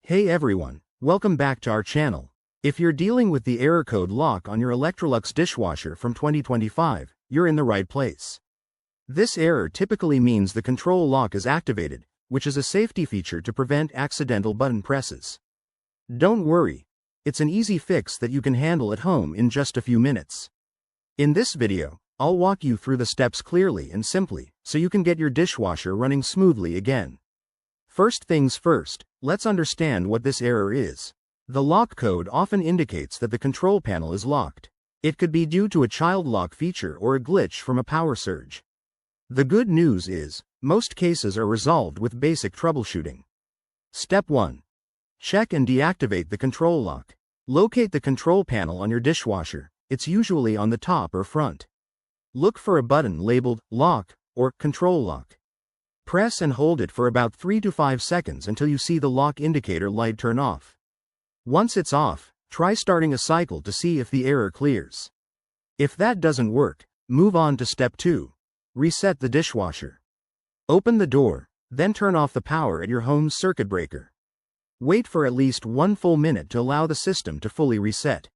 Hey everyone, welcome back to our channel. If you're dealing with the error code lock on your Electrolux dishwasher from 2025, you're in the right place. This error typically means the control lock is activated, which is a safety feature to prevent accidental button presses. Don't worry, it's an easy fix that you can handle at home in just a few minutes. In this video, I'll walk you through the steps clearly and simply, so you can get your dishwasher running smoothly again. First things first, let's understand what this error is. The lock code often indicates that the control panel is locked. It could be due to a child lock feature or a glitch from a power surge. The good news is, most cases are resolved with basic troubleshooting. Step 1. Check and deactivate the control lock. Locate the control panel on your dishwasher. It's usually on the top or front. Look for a button labeled Lock or Control Lock. Press and hold it for about 3 to 5 seconds until you see the lock indicator light turn off. Once it's off, try starting a cycle to see if the error clears. If that doesn't work, move on to step 2. Reset the dishwasher. Open the door, then turn off the power at your home's circuit breaker. Wait for at least 1 full minute to allow the system to fully reset.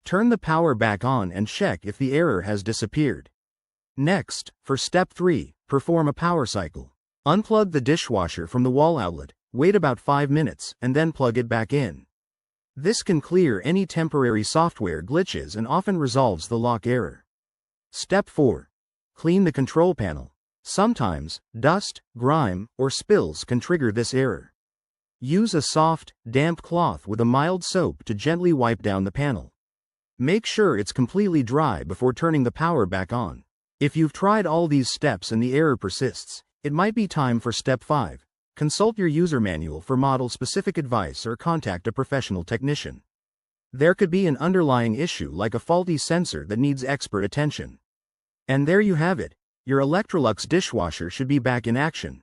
Turn the power back on and check if the error has disappeared. Next, for step 3, perform a power cycle. Unplug the dishwasher from the wall outlet, wait about 5 minutes, and then plug it back in. This can clear any temporary software glitches and often resolves the lock error. Step 4. Clean the control panel. Sometimes, dust, grime, or spills can trigger this error. Use a soft, damp cloth with a mild soap to gently wipe down the panel. Make sure it's completely dry before turning the power back on. If you've tried all these steps and the error persists, it might be time for step 5. Consult your user manual for model-specific advice or contact a professional technician. There could be an underlying issue like a faulty sensor that needs expert attention. And there you have it. Your Electrolux dishwasher should be back in action.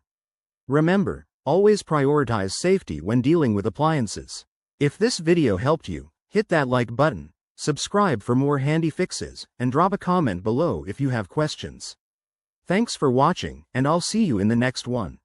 Remember, always prioritize safety when dealing with appliances. If this video helped you, hit that like button. Subscribe for more handy fixes, and drop a comment below if you have questions. Thanks for watching, and I'll see you in the next one.